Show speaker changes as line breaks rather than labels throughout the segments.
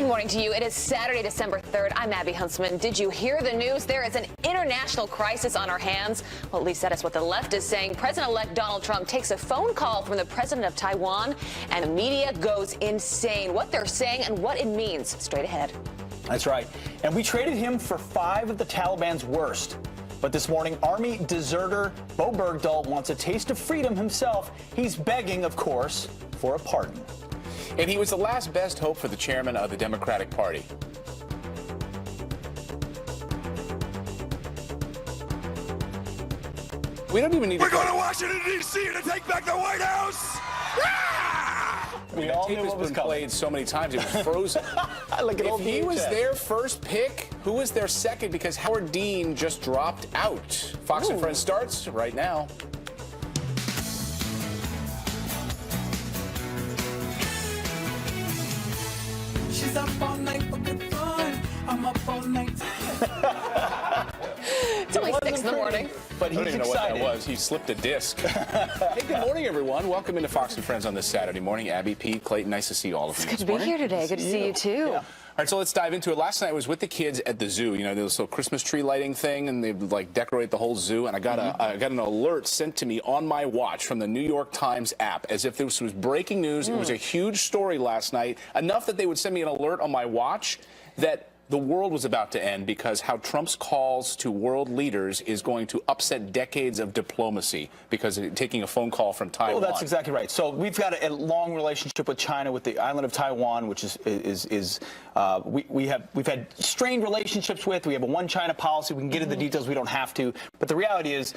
Good morning to you. It is Saturday, December 3rd. I'm Abby Huntsman. Did you hear the news? There is an international crisis on our hands. Well, at least that is what the left is saying. President-elect Donald Trump takes a phone call from the president of Taiwan, and the media goes insane. What they're saying and what it means. Straight ahead.
That's right. And we traded him for 5 of the Taliban's worst. But this morning, Army deserter Bo Bergdahl wants a taste of freedom himself. He's begging, of course, for a pardon.
And he was the last best hope for the chairman of the Democratic Party. We don't even need
We're going to Washington, D.C. to take back the White House!
We all
tape
knew
has
what was
been
coming.
played so many times, it was frozen.
Like an
If
old
he was
VHS.
their first pick, who was their second? Because Howard Dean just dropped out. Fox and Friends starts right now.
She's up all night for good fun. I'm up all night.
It's only 6 in the morning.
But
I don't
he's
even know what
excited.
that was. He slipped a disc. Hey, good morning, everyone. Welcome into Fox and Friends on this Saturday morning. Abby, Pete, Clayton, nice to see all of you.
Good to be here today. Good to see you, too.
Yeah.
All right, so let's dive into it. Last night I was with the kids at the zoo. You know, there was a Christmas tree lighting thing, and they like decorate the whole zoo. And I got I got an alert sent to me on my watch from the New York Times app, as if this was breaking news. It was a huge story last night, enough that they would send me an alert on my watch that the world was about to end because how Trump's calls to world leaders is going to upset decades of diplomacy because of taking a phone call from Taiwan.
Well, that's exactly right. So we've got a long relationship with China, with the island of Taiwan, which we've had strained relationships with. We have a one China policy. We can get into the details. We don't have to. But the reality is,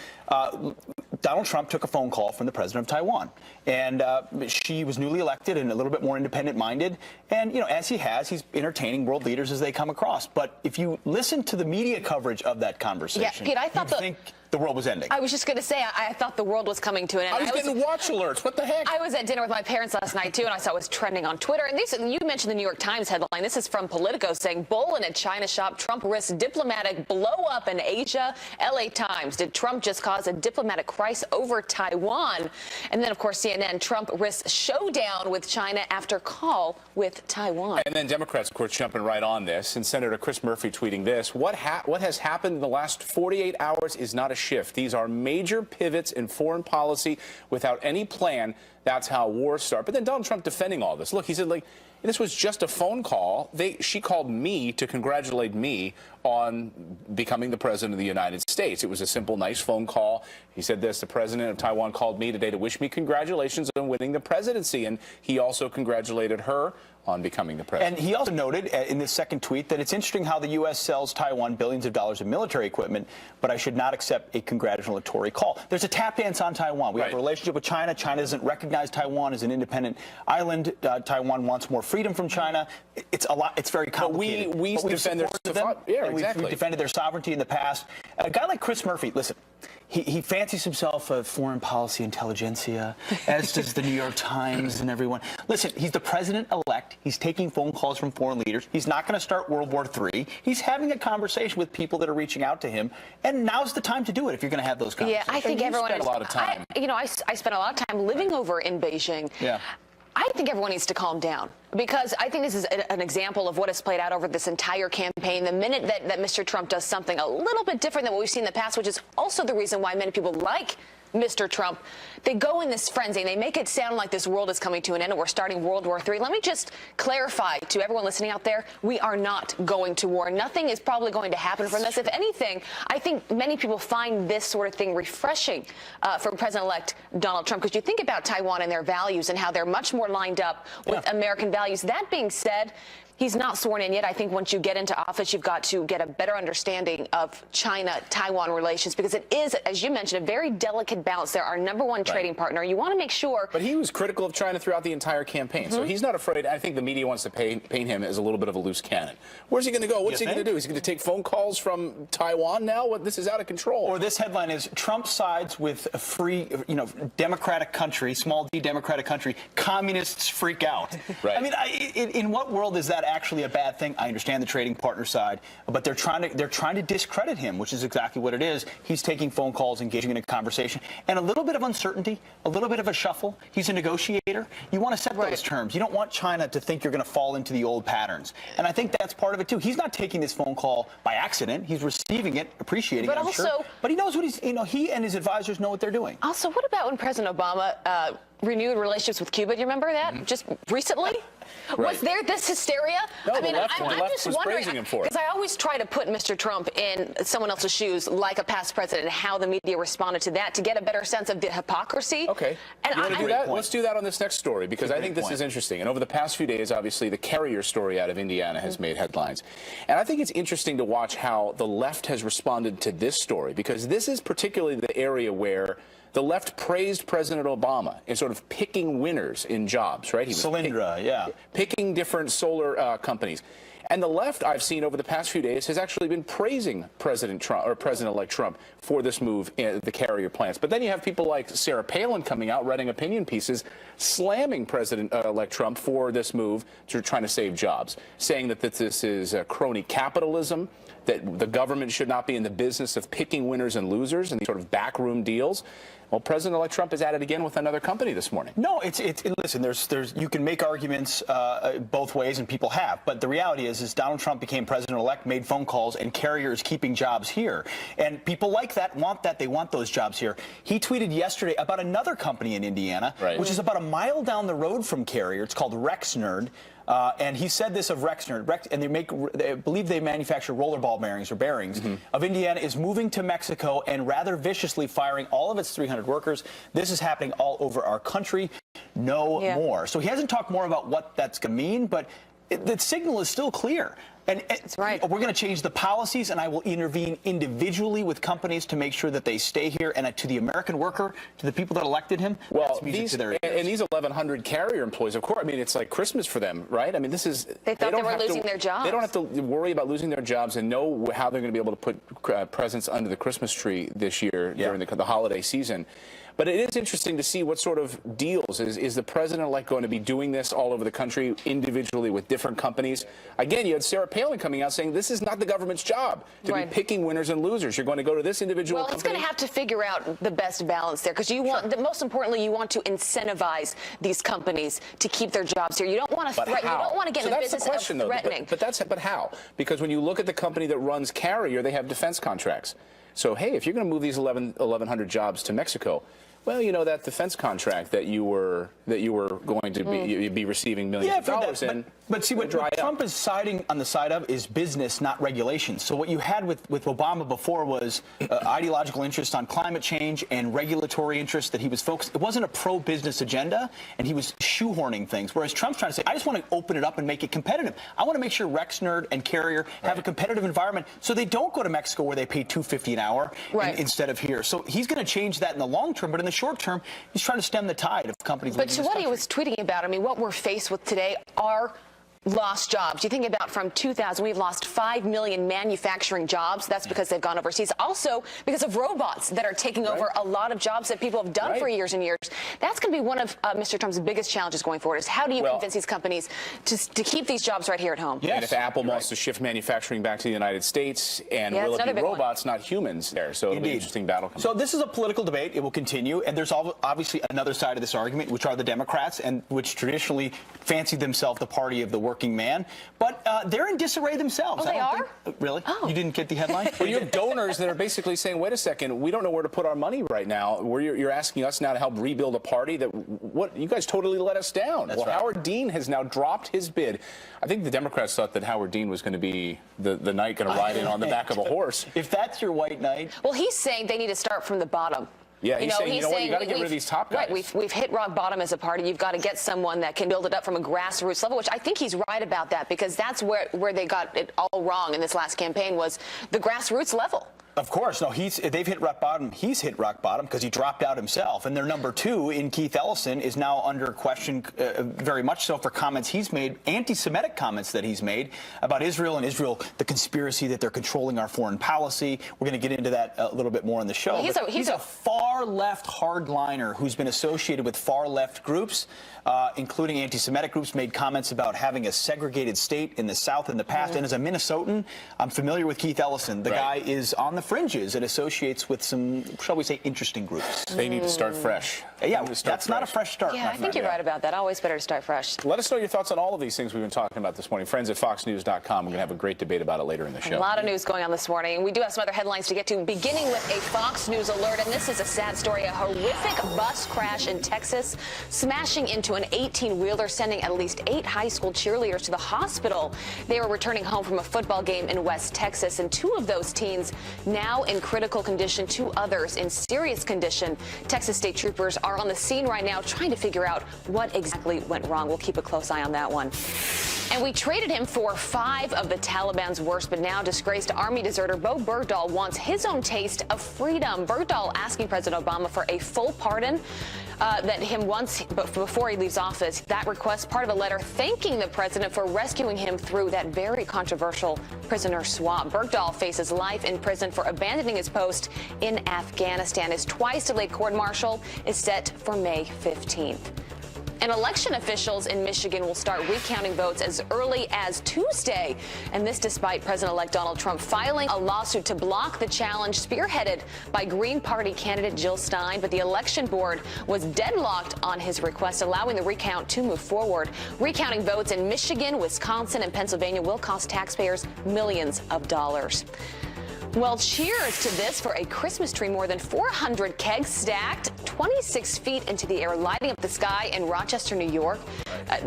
Donald Trump took a phone call from the president of Taiwan, and she was newly elected and a little bit more independent-minded. And you know, as he has, he's entertaining world leaders as they come across. But if you listen to the media coverage of that conversation,
Pete, I thought
you'd think the world was ending.
I was just going to say, I thought the world was coming to an end.
I was getting watch alerts. What the heck?
I was at dinner with my parents last night, too, and I saw it was trending on Twitter. And you mentioned the New York Times headline. This is from Politico saying, bull in a China shop. Trump risks diplomatic blow-up in Asia. L.A. Times. Did Trump just cause a diplomatic crisis over Taiwan? And then, of course, CNN. Trump risks showdown with China after call with Taiwan.
And then Democrats, of course, jumping right on this. And Senator Chris Murphy tweeting this. What has happened in the last 48 hours is not a shift. These are major pivots in foreign policy without any plan. That's how wars start. But then Donald Trump defending all this. Look, he said, like, this was just a phone call. She called me to congratulate me on becoming the president of the United States. It was a simple, nice phone call. He said this, the president of Taiwan called me today to wish me congratulations on winning the presidency. And he also congratulated her on becoming the president.
And he also noted in this second tweet that it's interesting how the U.S. sells Taiwan billions of dollars of military equipment, but I should not accept a congratulatory call. There's a tap dance on Taiwan. We have a relationship with China. China doesn't recognize Taiwan as an independent island. Taiwan wants more freedom from China. It's a lot. It's very complicated.
But we defend their
We've defended their sovereignty in the past. A guy like Chris Murphy, listen. He fancies himself a foreign policy intelligentsia, as does the New York Times and everyone. Listen, he's the president-elect. He's taking phone calls from foreign leaders. He's not going to start World War III. He's having a conversation with people that are reaching out to him, and now's the time to do it if you're going to have those conversations.
Yeah, I think everyone
spent a lot of time.
I spent a lot of time living over in Beijing.
Yeah.
I think everyone needs to calm down because I think this is an example of what has played out over this entire campaign. The minute that Mr. Trump does something a little bit different than what we've seen in the past, which is also the reason why many people like Mr. Trump, they go in this frenzy and they make it sound like this world is coming to an end and we're starting World War III. Let me just clarify to everyone listening out there, we are not going to war. Nothing is probably going to happen from this. If anything, I think many people find this sort of thing refreshing from President-elect Donald Trump, because you think about Taiwan and their values and how they're much more lined up with American values. That being said, he's not sworn in yet. I think once you get into office, you've got to get a better understanding of China-Taiwan relations, because it is, as you mentioned, a very delicate balance. They're our #1 trading partner. You want to make sure.
But he was critical of China throughout the entire campaign, so he's not afraid. I think the media wants to paint him as a little bit of a loose cannon. Where's he going to go? What's he going to do? Is he going to take phone calls from Taiwan now? This is out of control.
Or this headline is, Trump sides with a free, democratic country, small d democratic country, communists freak out.
Right.
I mean, in what world is that actually a bad thing. I understand the trading partner side, but they're trying to discredit him, which is exactly what it is. He's taking phone calls, engaging in a conversation, and a little bit of uncertainty, a little bit of a shuffle. He's a negotiator. You want to set those terms. You don't want China to think you're going to fall into the old patterns. And I think that's part of it too. He's not taking this phone call by accident. He's receiving it, appreciating it, I'm sure. But he knows what he and his advisors know what they're doing.
Also, what about when President Obama renewed relationships with Cuba? Do you remember that? Just recently?
Right.
Was there this hysteria?
No,
I mean,
the left
I'm just
was
wondering,
praising him for it.
because I always try to put Mr. Trump in someone else's shoes, like a past president, and how the media responded to that to get a better sense of the hypocrisy.
Okay.
And
you want to do that?
point.
Let's do that on this next story, because I think this
point.
is interesting. And over the past few days, obviously, the Carrier story out of Indiana has made headlines. And I think it's interesting to watch how the left has responded to this story, because this is particularly the area where the left praised President Obama in sort of picking winners in jobs, right? He was
Solyndra,
picking different solar companies. And the left, I've seen over the past few days, has actually been praising President Trump, or President-elect Trump, for this move in the Carrier plants. But then you have people like Sarah Palin coming out, writing opinion pieces, slamming President-elect Trump for this move to trying to save jobs, saying that this is crony capitalism, that the government should not be in the business of picking winners and losers and these sort of backroom deals. Well, President-elect Trump is at it again with another company this morning.
No, listen, you can make arguments both ways, and people have. But the reality is Donald Trump became president-elect, made phone calls, and Carrier is keeping jobs here. And people like that, want that. They want those jobs here. He tweeted yesterday about another company in Indiana, which is about a mile down the road from Carrier. It's called Rexnord. And he said this of Rexnord, and I believe they manufacture rollerball bearings or bearings, of Indiana, is moving to Mexico and rather viciously firing all of its 300 workers. This is happening all over our country. No more. So he hasn't talked more about what that's going to mean, but the signal is still clear. And
that's right.
We're going to change the policies, and I will intervene individually with companies to make sure that they stay here. And to the American worker, to the people that elected him,
well,
that's music to their ears.
and these 1,100 Carrier employees, of course, I mean, it's like Christmas for them, right? I mean, this is...
They thought they were losing their jobs.
They don't have to worry about losing their jobs and know how they're going to be able to put presents under the Christmas tree this year during the holiday season. But it is interesting to see what sort of deals. Is the president-elect going to be doing this all over the country individually with different companies? Again, you had Sarah Palin coming out saying this is not the government's job to be picking winners and losers. You're going to go to this individual company.
Well, he's going to have to figure out the best balance there, because you want, most importantly, you want to incentivize these companies to keep their jobs here. You don't want to threaten. You don't want to get in the business of threatening.
But how? Because when you look at the company that runs Carrier, they have defense contracts. So, hey, if you're going to move these 1,100 jobs to Mexico, well, you know, that defense contract that you were going to be receiving millions of dollars in.
But see, what Trump is siding on the side of is business, not regulations. So what you had with Obama before was ideological interest on climate change and regulatory interest that he was focused. It wasn't a pro-business agenda, and he was shoehorning things. Whereas Trump's trying to say, I just want to open it up and make it competitive. I want to make sure Rexnord and Carrier have a competitive environment so they don't go to Mexico where they pay $2.50 an hour instead of here. So he's going to change that in the long term, but in the short term, he's trying to stem the tide of companies.
But to what he was tweeting about, I mean, what we're faced with today are lost jobs. You think about from 2000, we've lost 5 million manufacturing jobs. That's because they've gone overseas. Also, because of robots that are taking over a lot of jobs that people have done for years and years. That's going to be one of Mr. Trump's biggest challenges going forward, is how do you convince these companies to keep these jobs right here at home?
And if Apple wants to shift manufacturing back to the United States, and will it be robots, not humans there? So it'll be an interesting battle.
So this is a political debate. It will continue. And there's obviously another side of this argument, which are the Democrats, and which traditionally fancy themselves the party of the working man, but they're in disarray themselves.
Oh, they are?
Really? Oh. You didn't get the headline?
Well, you have donors that are basically saying, wait a second, we don't know where to put our money right now. You're asking us now to help rebuild a party that, you guys totally let us down. Well, Howard Dean has now dropped his bid. I think the Democrats thought that Howard Dean was going to be the knight going to ride in on the back of a horse.
If that's your white knight.
Well, he's saying they need to start from the bottom.
Yeah, he's saying, you know what, you got to get rid of these top guys.
Right, we've hit rock bottom as a party. You've got to get someone that can build it up from a grassroots level, which I think he's right about that, because that's where they got it all wrong in this last campaign, was the grassroots level.
Of course. No, they've hit rock bottom. He's hit rock bottom because he dropped out himself. And their number two in Keith Ellison is now under question, very much so, for comments he's made, anti-Semitic comments that he's made about Israel and Israel, the conspiracy that they're controlling our foreign policy. We're going to get into that a little bit more in the show. He's a far left hardliner who's been associated with far left groups, including anti-Semitic groups, made comments about having a segregated state in the South in the past. And as a Minnesotan, I'm familiar with Keith Ellison. The guy is on the fringes and associates with some, shall we say, interesting groups.
They need to start fresh.
Yeah, that's not a fresh start.
Yeah, I think you're right about that. Always better to start fresh.
Let us know your thoughts on all of these things we've been talking about this morning. Friends at FoxNews.com. We're going to have a great debate about it later in the show.
A lot of news going on this morning. We do have some other headlines to get to, beginning with a Fox News alert. And this is a sad story. A horrific bus crash in Texas, smashing into an 18-wheeler, sending at least 8 high school cheerleaders to the hospital. They were returning home from a football game in West Texas, and 2 of those teens now in critical condition, 2 others in serious condition. Texas State Troopers are on the scene right now trying to figure out what exactly went wrong. We'll keep a close eye on that one. And we traded him for 5 of the Taliban's worst, but now disgraced Army deserter Bo Bergdahl wants his own taste of freedom. Bergdahl asking President Obama for a full pardon that him once before he leaves office. That request part of a letter thanking the president for rescuing him through that very controversial prisoner swap. Bergdahl faces life in prison for abandoning his post in Afghanistan. His twice delayed court-martial is set for May 15th. And election officials in Michigan will start recounting votes as early as Tuesday. And this despite President-elect Donald Trump filing a lawsuit to block the challenge spearheaded by Green Party candidate Jill Stein. But the election board was deadlocked on his request, allowing the recount to move forward. Recounting votes in Michigan, Wisconsin, and Pennsylvania will cost taxpayers millions of dollars. Well, cheers to this for a Christmas tree. More than 400 kegs stacked 26 feet into the air, lighting up the sky in Rochester, New York.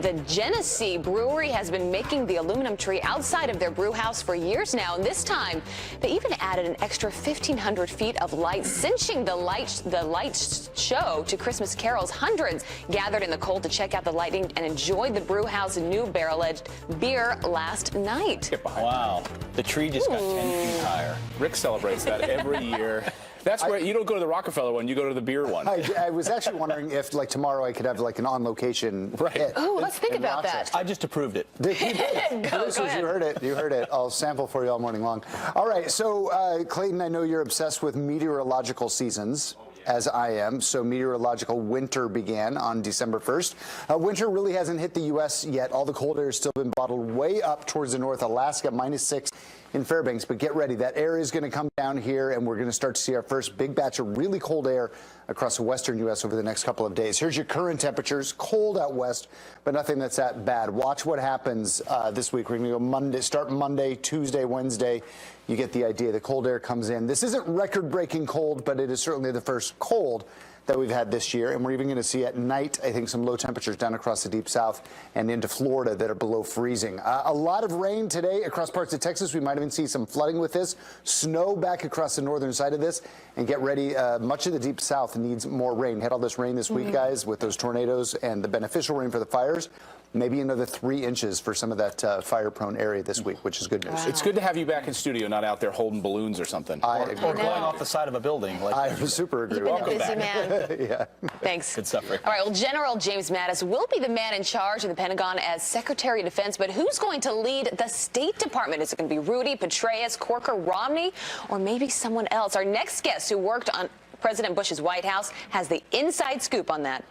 The Genesee Brewery has been making the aluminum tree outside of their brew house for years now. And this time, they even added an extra 1,500 feet of light, cinching the light show to Christmas carols. Hundreds gathered in the cold to check out the lighting and enjoy the brew house new barrel-aged beer last night.
Wow. The tree just got 10 feet higher.
Rick celebrates that every year. That's where you don't go to the Rockefeller one, you go to the beer one.
I was actually wondering if, like, tomorrow I could have, like, an on-location hit.
Oh, let's think about that.
I just approved it.
Go
You heard it. You heard it. I'll sample for you all morning long. All right. So, Clayton, I know you're obsessed with meteorological seasons, as I am. So meteorological winter began on December 1st. Winter really hasn't hit the U.S. yet. All the cold air has still been bottled way up towards the north. Alaska, -6 in Fairbanks. But get ready. That air is going to come down here, and we're going to start to see our first big batch of really cold air across the western U.S. over the next couple of days. Here's your current temperatures. Cold out west, but nothing that's that bad. Watch what happens this week. We're going to go Monday, start Monday, Tuesday, Wednesday. You get the idea. The cold air comes in. This isn't record-breaking cold, but it is certainly the first cold that we've had this year. And we're even going to see at night, I think, some low temperatures down across the deep south and into Florida that are below freezing. A lot of rain today across parts of Texas. We might even see some flooding with this. Snow back across the northern side of this. And get ready. Much of the deep south needs more rain. Had all this rain this week, guys, with those tornadoes and the beneficial rain for the fires. Maybe another 3 inches for some of that fire-prone area this week, which is good news.
Wow.
It's good to have you back in studio, not out there holding balloons or something.
Or going off the side of a building. Like
I super agree.
You've been a busy man.
Yeah.
Thanks.
Good stuff, Rick.
All right, well, General James Mattis will be the man in charge of the Pentagon as Secretary of Defense, but who's going to lead the State Department? Is it going to be Rudy Petraeus, Corker Romney, or maybe someone else? Our next guest, who worked on President Bush's White House, has the inside scoop on that.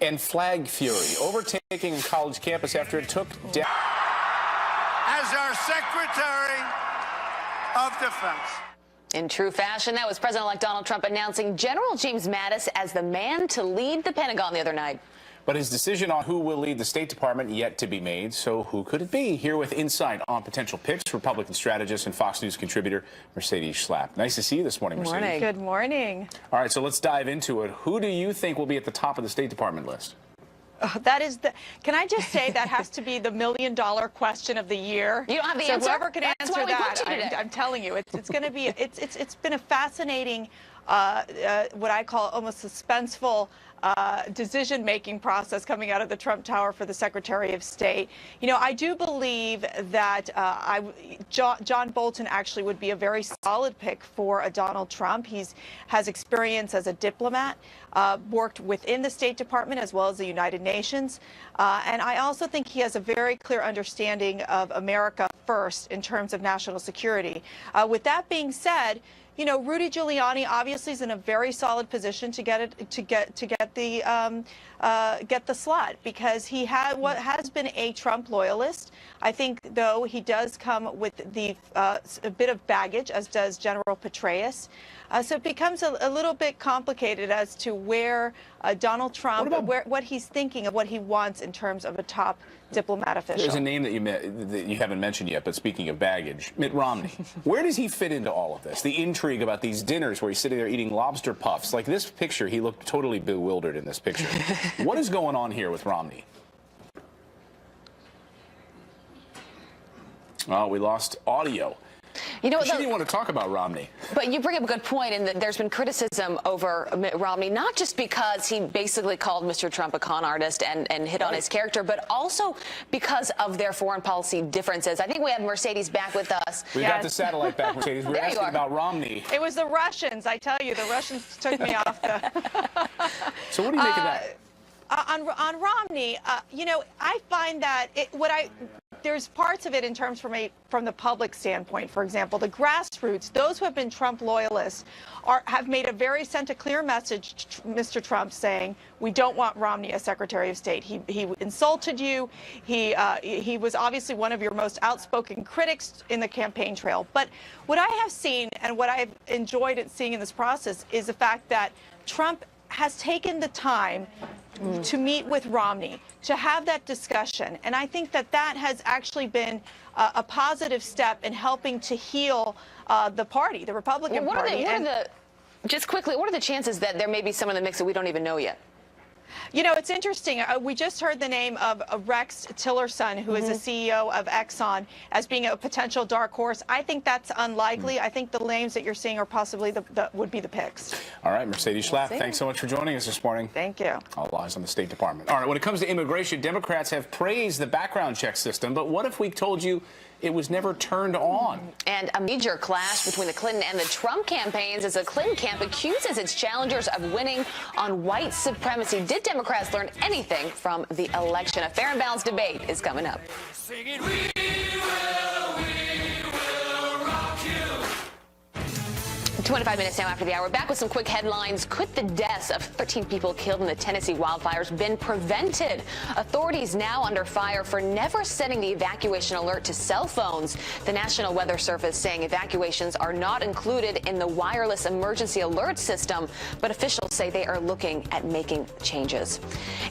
And flag fury overtaking a college campus after it took down.
As our Secretary of Defense.
In true fashion, that was President-elect Donald Trump announcing General James Mattis as the man to lead the Pentagon the other night.
But his decision on who will lead the State Department yet to be made. So who could it be? Here with insight on potential picks, Republican strategist and Fox News contributor Mercedes Schlapp. Nice to see you this morning, Mercedes.
Morning.
Good morning.
All right, so let's dive into it. Who do you think will be at the top of the State Department list?
That is the. Can I just say that has to be the $1 million question of the year?
You don't have the
so
answer?
Whoever can
That's
answer
why we
that,
booked you today.
I'm telling you, it's going to be. It's been a fascinating what I call almost suspenseful decision-making process coming out of the Trump Tower for the Secretary of State. You know, I do believe that John Bolton actually would be a very solid pick for Donald Trump. He has experience as a diplomat, worked within the State Department as well as the United Nations. And I also think he has a very clear understanding of America first in terms of national security. With that being said, you know, Rudy Giuliani obviously is in a very solid position to get the slot because he has been a Trump loyalist. I think, though, he does come with a bit of baggage, as does General Petraeus. So it becomes a little bit complicated as to where Donald Trump, what he's thinking of, what he wants in terms of a top diplomat official.
There's a name that you haven't mentioned yet, but speaking of baggage, Mitt Romney. Where does he fit into all of this? The intrigue about these dinners where he's sitting there eating lobster puffs. Like this picture, he looked totally bewildered in this picture. What is going on here with Romney? Oh, we lost audio.
You know,
she didn't want to talk about Romney.
But you bring up a good point in that there's been criticism over Mitt Romney, not just because he basically called Mr. Trump a con artist and hit on his character, but also because of their foreign policy differences. I think we have Mercedes back with us.
We got the satellite back, Mercedes. We're asking about Romney.
It was the Russians, I tell you. The Russians took me off the...
So what do you make of that?
On Romney, you know, I find that there's parts of it in terms from the public standpoint. For example, the grassroots, those who have been Trump loyalists, have sent a clear message to Mr. Trump saying, we don't want Romney as Secretary of State. He insulted you. He was obviously one of your most outspoken critics in the campaign trail. But what I have seen and what I've enjoyed seeing in this process is the fact that Trump has taken the time to meet with Romney, to have that discussion. And I think that has actually been a positive step in helping to heal the party, the Republican Party.
Just quickly, what are the chances that there may be someone in the mix that we don't even know yet?
You know, it's interesting. We just heard the name of Rex Tillerson, who is the CEO of Exxon, as being a potential dark horse. I think that's unlikely. I think the names that you're seeing are possibly would be the picks.
All right, Mercedes Schlapp, thanks so much for joining us this morning.
Thank you.
All eyes on the State Department. All right, when it comes to immigration, Democrats have praised the background check system, but what if we told you it was never turned on?
And a major clash between the Clinton and the Trump campaigns as the Clinton camp accuses its challengers of winning on white supremacy. Did Democrats learn anything from the election? A fair and balanced debate is coming up.
Singing, we will rock you.
25 minutes now after the hour. Back with some quick headlines. Could the deaths of 13 people killed in the Tennessee wildfires been prevented? Authorities now under fire for never setting the evacuation alert to cell phones. The National Weather Service saying evacuations are not included in the wireless emergency alert system, but officials say they are looking at making changes.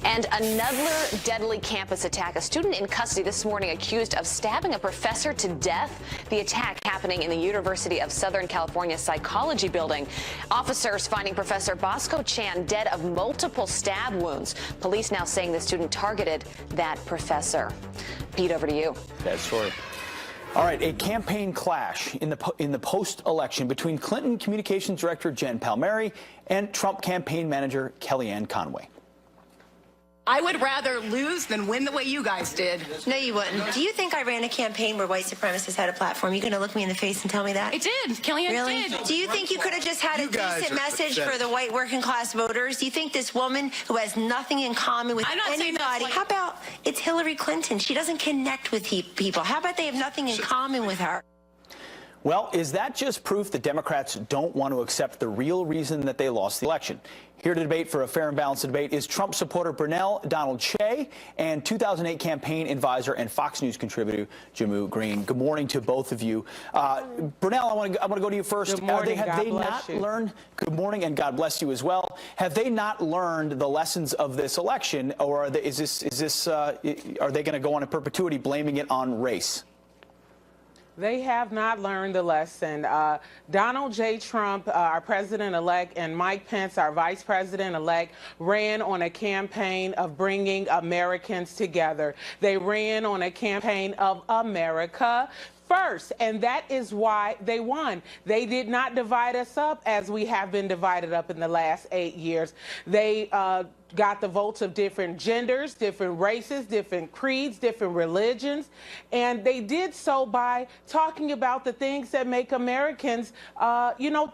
And another deadly campus attack. A student in custody this morning accused of stabbing a professor to death. The attack happening in the University of Southern California Psychology building. Officers finding Professor Bosco Chan dead of multiple stab wounds. Police now saying the student targeted that professor. Pete, over to you.
Bad story. All right, a campaign clash in the post-election between Clinton Communications Director Jen Palmieri and Trump campaign manager Kellyanne Conway.
I would rather lose than win the way you guys did.
No, you wouldn't. Do you think I ran a campaign where white supremacists had a platform? You going to look me in the face and tell me that?
I did. Kellyanne
really?
did.
Do you think you could have just had a decent message for the white working class voters? Do you think this woman who has nothing in common with anybody? How about it's Hillary Clinton? She doesn't connect with people. How about they have nothing in common with her?
Well, is that just proof that Democrats don't want to accept the real reason that they lost the election? Here to debate for a fair and balanced debate is Trump supporter Brunel Donald Che and 2008 campaign advisor and Fox News contributor Jahmu Green. Good morning to both of you. Brunel, I want to go to you first.
Good morning.
Have they not learned? Good morning, and God bless you as well. Have they not learned the lessons of this election, or are they, are they going to go on in perpetuity blaming it on race?
They have not learned the lesson. Donald J. Trump, our president-elect, and Mike Pence, our vice president-elect, ran on a campaign of bringing Americans together. They ran on a campaign of America first, and that is why they won. They did not divide us up as we have been divided up in the last 8 years. They got the votes of different genders, different races, different creeds, different religions, and they did so by talking about the things that make Americans,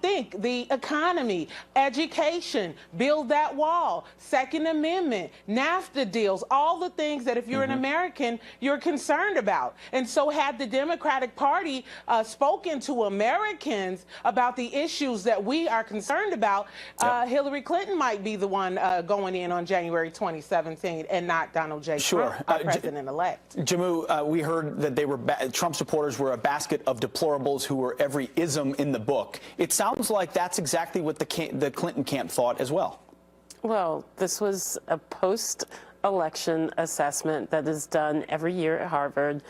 think. The economy, education, build that wall, Second Amendment, NAFTA deals, all the things that if you're an American, you're concerned about. And so had the Democratic Party spoken to Americans about the issues that we are concerned about, Hillary Clinton might be the one going in on January 2017 and not Donald J. Trump, our president-elect.
Jammu, we heard that they were Trump supporters were a basket of deplorables who were every ism in the book. It sounds like that's exactly what the Clinton camp thought as well.
Well, this was a post-election assessment that is done every year at Harvard.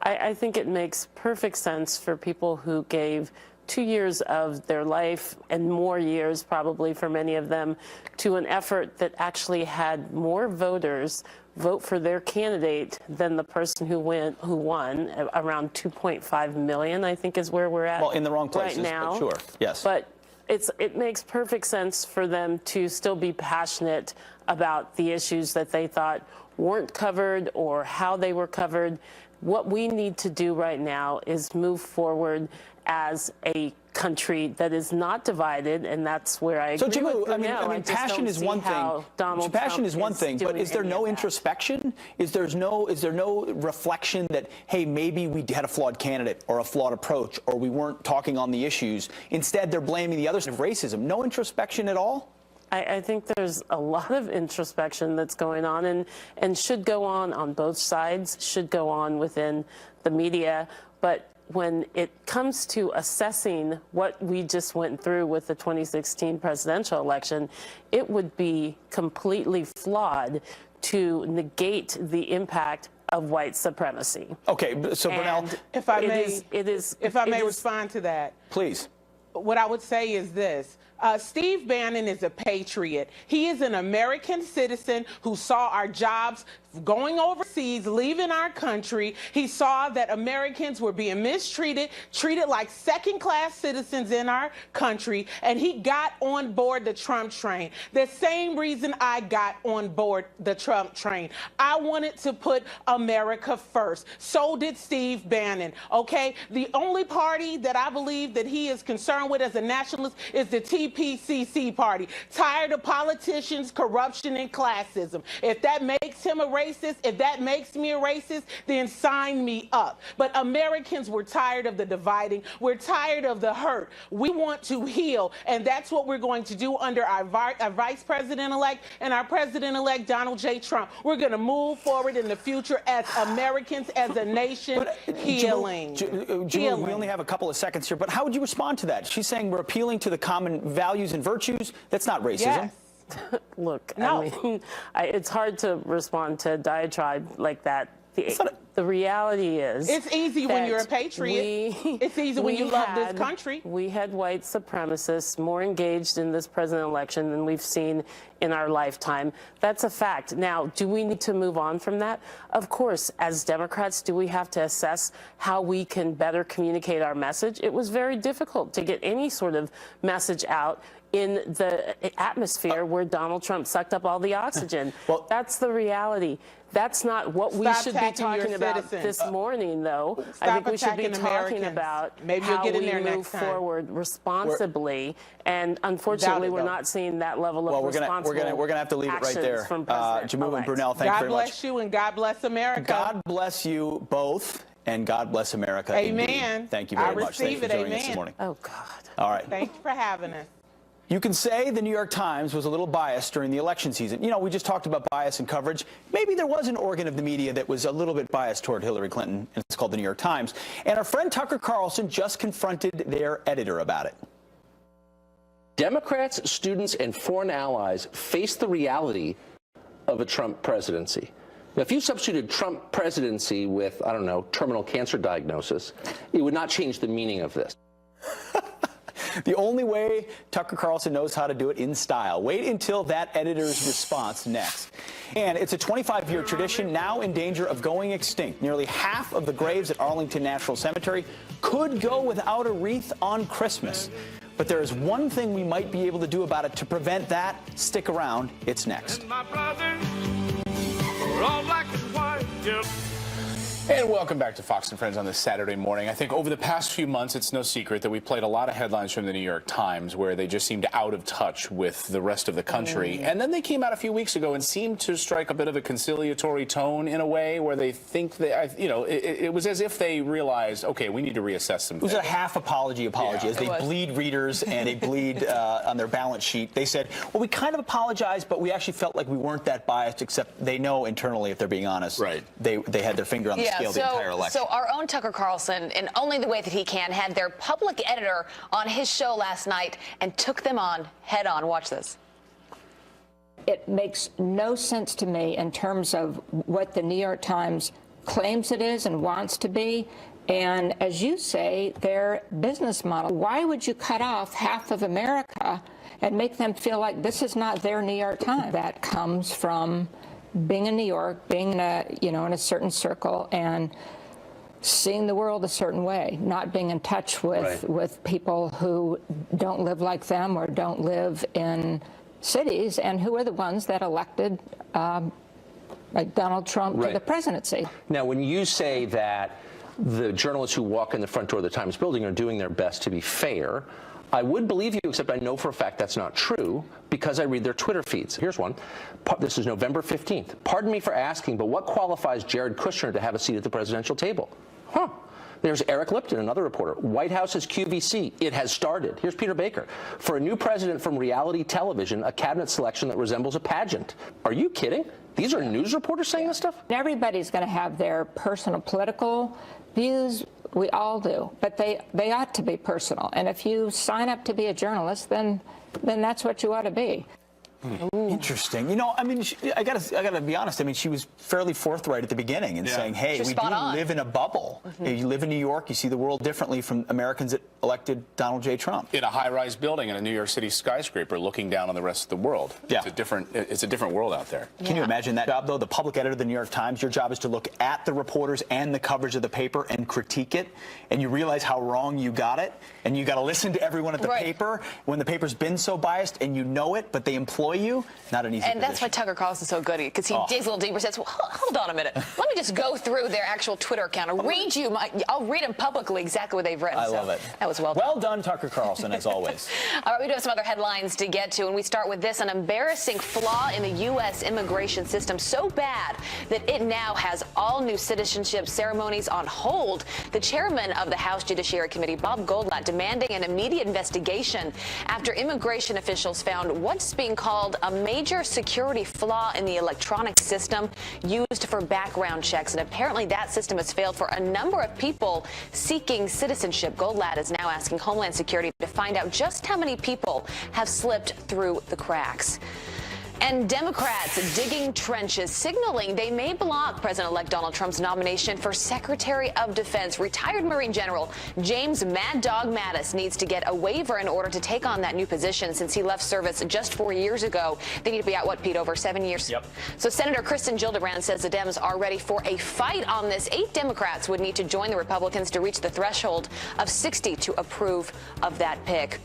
I think it makes perfect sense for people who gave 2 years of their life and more years probably for many of them to an effort that actually had more voters vote for their candidate than the person who won. Around 2.5 million, I think, is where we're at.
Well, in the wrong places,
right now.
but sure, yes.
But it makes perfect sense for them to still be passionate about the issues that they thought weren't covered or how they were covered. What we need to do right now is move forward as a country that is not divided, and that's where I agree with Brunel.
I mean, passion is one thing. Passion is one thing, but is there no introspection? Is there no reflection that, hey, maybe we had a flawed candidate or a flawed approach, or we weren't talking on the issues? Instead, they're blaming the other side of racism. No introspection at all?
I think there's a lot of introspection that's going on and should go on both sides, should go on within the media. But when it comes to assessing what we just went through with the 2016 presidential election, it would be completely flawed to negate the impact of white supremacy.
Okay, so Brunel,
if I may respond to that,
please.
What I would say is this. Steve Bannon is a patriot. He is an American citizen who saw our jobs going overseas, leaving our country. He saw that Americans were being mistreated, treated like second-class citizens in our country, and he got on board the Trump train. The same reason I got on board the Trump train. I wanted to put America first. So did Steve Bannon, okay? The only party that I believe that he is concerned with as a nationalist is the TPCC party. Tired of politicians, corruption, and classism. If that makes him a racist, if that makes me a racist, then sign me up. But Americans, we're tired of the dividing. We're tired of the hurt. We want to heal, and that's what we're going to do under our Vice President-elect and our President-elect Donald J. Trump. We're going to move forward in the future as Americans, as a nation, healing.
Jammu, we only have a couple of seconds here, but how would you respond to that? She's saying we're appealing to the common values and virtues. That's not racism.
Yes.
Look,
no.
I mean, it's hard to respond to a diatribe like that. The reality is,
it's easy when you're a patriot. It's easy when you love this country.
We had white supremacists more engaged in this president election than we've seen in our lifetime. That's a fact. Now, do we need to move on from that? Of course. As Democrats, do we have to assess how we can better communicate our message? It was very difficult to get any sort of message out in the atmosphere where Donald Trump sucked up all the oxygen.
Well,
that's the reality. That's not what we should be talking about this morning, though. I think we should be talking about how we move forward responsibly. And unfortunately, we're not seeing that level of responsible
we're gonna have to leave it right there. Jammu and Brunel, thank you very much.
God bless you and God bless America.
God bless you both. And God bless America.
Amen.
Indeed. Thank you very much. Thanks for joining us this morning.
Oh, God.
All right.
Thank you for having us.
You can say the New York Times was a little biased during the election season. You know, we just talked about bias in coverage. Maybe there was an organ of the media that was a little bit biased toward Hillary Clinton, and it's called the New York Times. And our friend Tucker Carlson just confronted their editor about it.
Democrats, students, and foreign allies face the reality of a Trump presidency. Now, if you substituted Trump presidency with, I don't know, terminal cancer diagnosis, it would not change the meaning of this.
The only way Tucker Carlson knows how to do it in style. Wait until that editor's response next. And it's a 25-year tradition now in danger of going extinct. Nearly half of the graves at Arlington National Cemetery could go without a wreath on Christmas. But there is one thing we might be able to do about it to prevent that. Stick around. It's next.
My brothers were all black and white. Yep.
And welcome back to Fox and Friends on this Saturday morning. I think over the past few months, it's no secret that we played a lot of headlines from the New York Times where they just seemed out of touch with the rest of the country. And then they came out a few weeks ago and seemed to strike a bit of a conciliatory tone in a way where they think that, it was as if they realized, okay, we need to reassess some things.
It was a half apology as they bleed readers and they bleed on their balance sheet. They said, well, we kind of apologized, but we actually felt like we weren't that biased, except they know internally, if they're being honest,
right.
They had their finger on the scale the entire election.
So our own Tucker Carlson, in only the way that he can, had their public editor on his show last night and took them on head on. Watch this.
It makes no sense to me in terms of what the New York Times claims it is and wants to be. And as you say, their business model. Why would you cut off half of America and make them feel like this is not their New York Times? That comes from being in New York, being in a certain circle, and seeing the world a certain way, not being in touch with people who don't live like them or don't live in cities, and who are the ones that elected like Donald Trump to the presidency.
Now, when you say that the journalists who walk in the front door of the Times building are doing their best to be fair, I would believe you, except I know for a fact that's not true because I read their Twitter feeds. Here's one. This is November 15th. Pardon me for asking, but what qualifies Jared Kushner to have a seat at the presidential table? There's Eric Lipton, another reporter. White House's QVC. It has started. Here's Peter Baker. For a new president from reality television, a cabinet selection that resembles a pageant. Are you kidding? These are news reporters saying this stuff?
Everybody's going to have their personal political views. We all do, but they ought to be personal. And if you sign up to be a journalist, then that's what you ought to be.
Interesting. I mean, I gotta be honest. I mean, she was fairly forthright at the beginning in saying, "Hey, we do live in a bubble. You live in New York. You see the world differently from Americans that elected Donald J. Trump."
In a high-rise building in a New York City skyscraper, looking down on the rest of the world.
Yeah,
it's a different world out there.
Can you imagine that job, though? The public editor of the New York Times. Your job is to look at the reporters and the coverage of the paper and critique it, and you realize how wrong you got it, and you got to listen to everyone at the paper when the paper's been so biased, and you know it, but they employ you. Not an easy
And that's why Tucker Carlson's so good, because he digs a little deeper. Says, well, hold on a minute. Let me just go through their actual Twitter account. I'll read them publicly exactly what they've written.
I love it.
That was well done.
Well done, Tucker Carlson, as always.
All right, we do have some other headlines to get to, and we start with this: an embarrassing flaw in the U.S. immigration system so bad that it now has all new citizenship ceremonies on hold. The chairman of the House Judiciary Committee, Bob Goldlatt, demanding an immediate investigation after immigration officials found what's being called a major security flaw in the electronic system used for background checks. And apparently that system has failed for a number of people seeking citizenship. Goldlatt is now asking Homeland Security to find out just how many people have slipped through the cracks. And Democrats digging trenches, signaling they may block President-elect Donald Trump's nomination for Secretary of Defense. Retired Marine General James Mad Dog Mattis needs to get a waiver in order to take on that new position since he left service just 4 years ago. They need to be out, what, Pete, over 7 years?
Yep.
So Senator Kristen Gillibrand says the Dems are ready for a fight on this. 8 Democrats would need to join the Republicans to reach the threshold of 60 to approve of that pick.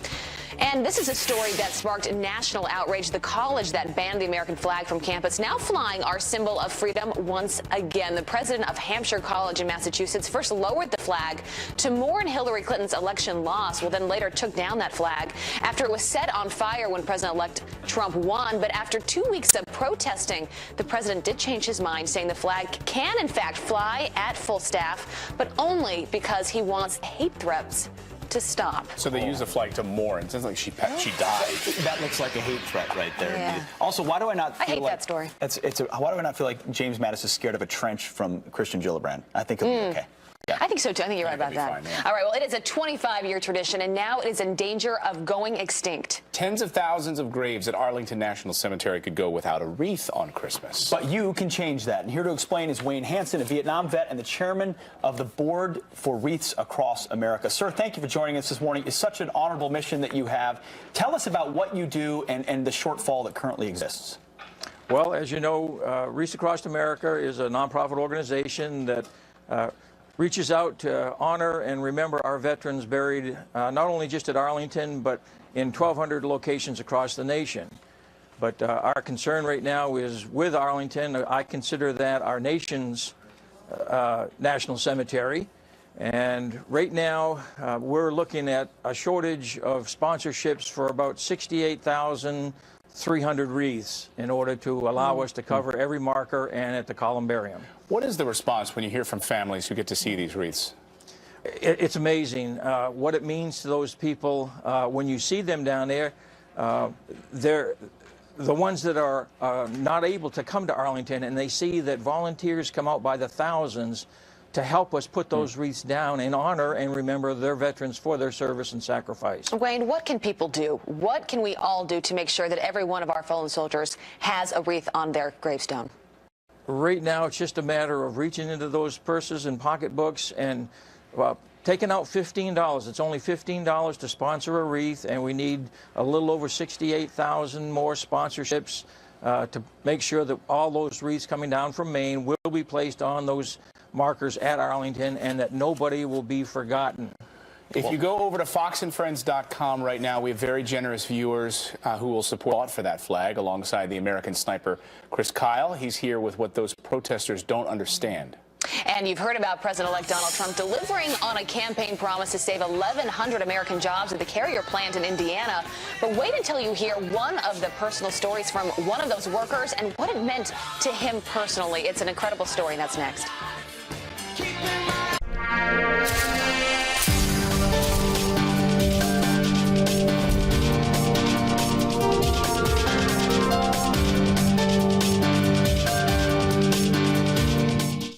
And this is a story that sparked national outrage. The college that banned the American flag from campus now flying our symbol of freedom once again. The president of Hampshire College in Massachusetts first lowered the flag to mourn Hillary Clinton's election loss, then later took down that flag after it was set on fire when President-elect Trump won. But after 2 weeks of protesting, the president did change his mind, saying the flag can, in fact, fly at full staff, but only because he wants hate threats to stop.
So they use the flag to mourn. It sounds like she died.
That looks like a hate threat right there.
Yeah.
Also, why do I not feel
I hate
like
that story.
Why do I not feel like James Mattis is scared of a trench from Kristen Gillibrand? I think it'll be okay. Yeah.
I think so, too. I think you're right about that.
Fine, yeah.
All right, well, it is a 25-year tradition, and now it is in danger of going extinct.
Tens of thousands of graves at Arlington National Cemetery could go without a wreath on Christmas.
But you can change that. And here to explain is Wayne Hansen, a Vietnam vet and the chairman of the Board for Wreaths Across America. Sir, thank you for joining us this morning. It's such an honorable mission that you have. Tell us about what you do and the shortfall that currently exists.
Well, as you know, Wreaths Across America is a nonprofit organization that reaches out to honor and remember our veterans buried not only just at Arlington, but in 1,200 locations across the nation. But our concern right now is with Arlington. I consider that our nation's national cemetery. And right now, we're looking at a shortage of sponsorships for about 68,300 wreaths in order to allow us to cover every marker and at the columbarium.
What is the response when you hear from families who get to see these wreaths?
It's amazing what it means to those people when you see them down there. They're the ones that are not able to come to Arlington, and they see that volunteers come out by the thousands to help us put those wreaths down and honor and remember their veterans for their service and sacrifice.
Wayne, what can people do? What can we all do to make sure that every one of our fallen soldiers has a wreath on their gravestone?
Right now, it's just a matter of reaching into those purses and pocketbooks and taking out $15. It's only $15 to sponsor a wreath, and we need a little over 68,000 more sponsorships to make sure that all those wreaths coming down from Maine will be placed on those markers at Arlington and that nobody will be forgotten.
If you go over to foxandfriends.com right now, we have very generous viewers who will support for that flag alongside the American sniper Chris Kyle. He's here with what those protesters don't understand.
And you've heard about President-elect Donald Trump delivering on a campaign promise to save 1,100 American jobs at the Carrier plant in Indiana. But wait until you hear one of the personal stories from one of those workers and what it meant to him personally. It's an incredible story, and that's next.